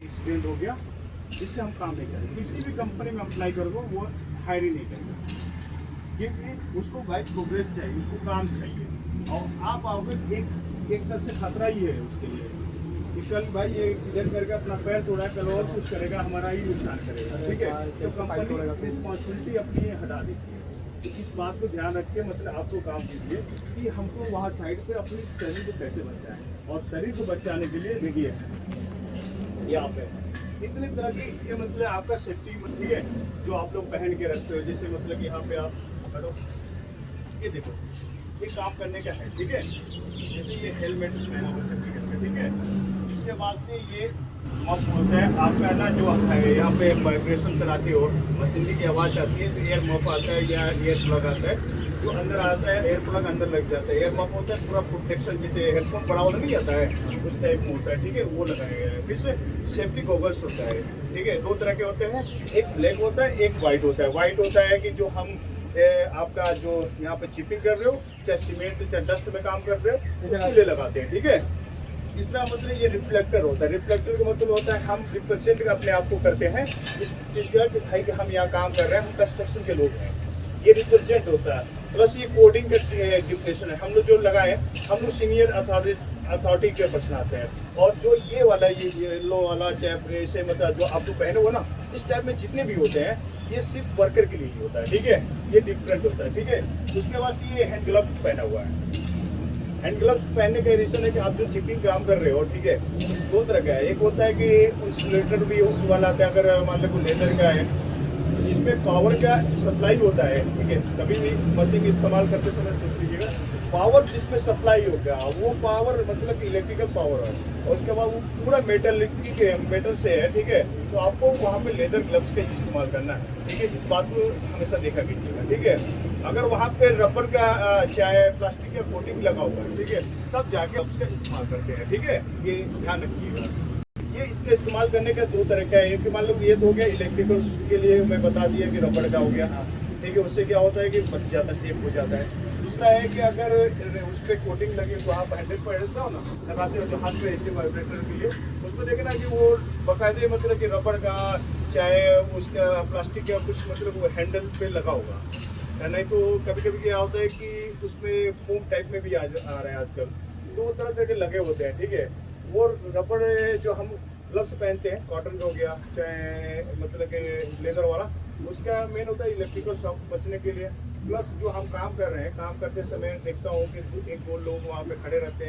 Accident हो गया, इससे हम काम नहीं करेंगे। किसी भी कंपनी में अप्लाई करोगे वो हायर ही नहीं करेंगे, क्योंकि उसको भाई प्रोग्रेस चाहिए, उसको काम चाहिए। और आप आओगे एक तरह से खतरा ही है उसके लिए कि कल भाई ये एक्सीडेंट करके अपना पैर तोड़ा, कल और कुछ करेगा, हमारा ही नुकसान करेगा। ठीक है, तो कंपनी रिस्पॉन्सिबिलिटी अपनी हटा देती है। तो इस बात को ध्यान रख के मतलब आपको काम कीजिए कि हमको वहाँ साइड पे अपनी शरीर को कैसे बचाएं, और शरीर को बचाने के लिए देखिए यहाँ पे इतनी तरह की ये मतलब आपका सेफ्टी ठीक है जो आप लोग पहन के रखते हो। जैसे मतलब यहाँ पे आप पकड़ो, ये देखो ये काम करने का है, ठीक है। जैसे ये हेलमेट पहना हुआ सेफ्टी करके, ठीक है। इसके बाद से ये मफ होता है आपका ना, जो है यहाँ पे वाइब्रेशन चलाते हो, मशीनरी की आवाज़ आती है तो एयर मफ आता है या एयर प्लग आता है, जो अंदर आता है एयर प्लग अंदर लग जाता है। एयर मफ होता है पूरा प्रोटेक्शन, जैसे हेडफोन बड़ा वाला नहीं आता है उस टाइप में होता है, ठीक है, वो लगाया गया है। फिर से सेफ्टी गॉगल्स होता है, ठीक है। दो तरह के होते हैं, एक ब्लैक होता है, एक वाइट होता है। वाइट होता है कि जो हम आपका जो यहाँ पे चिपिंग कर रहे हो, चाहे सीमेंट चाहे डस्ट में काम कर रहे हो, उसके लिए लगाते हैं, ठीक है। तीसरा मतलब ये रिफ्लेक्टर होता है। रिफ्लेक्टर का मतलब होता है हम रिप्रेजेंट अपने आप को करते हैं इस चीज़ का कि भाई कि हम यहाँ काम कर रहे हैं, हम कंस्ट्रक्शन के लोग हैं, ये रिप्रेजेंट होता है। प्लस ये कोडिंग का डिफिनेशन है। हम लोग जो लगाए, हम लोग सीनियर अथॉरिटी के पर्सन आते हैं। और जो ये वाला ये येलो वाला चाहे ऐसे मतलब जो आप लोग पहने हो ना, इस टाइप में जितने भी होते हैं ये सिर्फ वर्कर के लिए ही होता है, ठीक है। ये डिफरेंट होता है, ठीक है। उसके बाद ये हैंड ग्लव्स पहना हुआ है। हैंड ग्लव्स पहनने का रीज़न है कि आप जो चिपिंग काम कर रहे हो, ठीक है, दो तरह का है। एक होता है कि इंसुलेटर भी वाला आता है, अगर मान लो लेदर का है जिसमें पावर का सप्लाई होता है, ठीक है। कभी भी मशीन इस्तेमाल करते समय सोच लीजिएगा, पावर जिसमें सप्लाई होगा वो पावर मतलब इलेक्ट्रिकल पावर है, और उसके बाद वो पूरा मेटल से है, ठीक है। तो आपको वहाँ पे लेदर ग्लव्स का इस्तेमाल करना है, ठीक है। इस बात को हमेशा देखा कीजिएगा, ठीक है। अगर वहाँ पे रबर का चाहे प्लास्टिक का कोटिंग लगा हुआ है, ठीक है, तब जाके उसका इस्तेमाल करते हैं, ठीक है। ये ध्यान रखिएगा। ये इसका इस्तेमाल करने का दो तरीका है। कि मान लो ये तो हो गया इलेक्ट्रिकल के लिए, मैं बता दिया कि रबड़ का हो गया, ठीक है। उससे क्या होता है कि बच जाता है, सेफ हो जाता है। दूसरा है कि अगर उस पर कोटिंग लगे तो आप हैंडल पर हो ना, लगाते हो जो हाथ पे ऐसे वाइब्रेटर के लिए, उसमें देखना कि वो बाकायदे मतलब कि रबड़ का चाहे उसका प्लास्टिक का कुछ मतलब वो हैंडल पे लगा होगा। नहीं तो कभी कभी क्या होता है कि उसमें फोम टाइप में भी आ रहे हैं आजकल, तो वो तरह तरह के लगे होते हैं, ठीक है। वो रबड़ जो हम ग्लव्स पहनते हैं, कॉटन का हो गया चाहे मतलब कि लेदर वाला, उसका मेन होता है इलेक्ट्रिकल शॉक बचने के लिए। प्लस जो हम काम कर रहे हैं, काम करते समय देखता हूँ कि एक दो लोग वहाँ पे खड़े रहते हैं।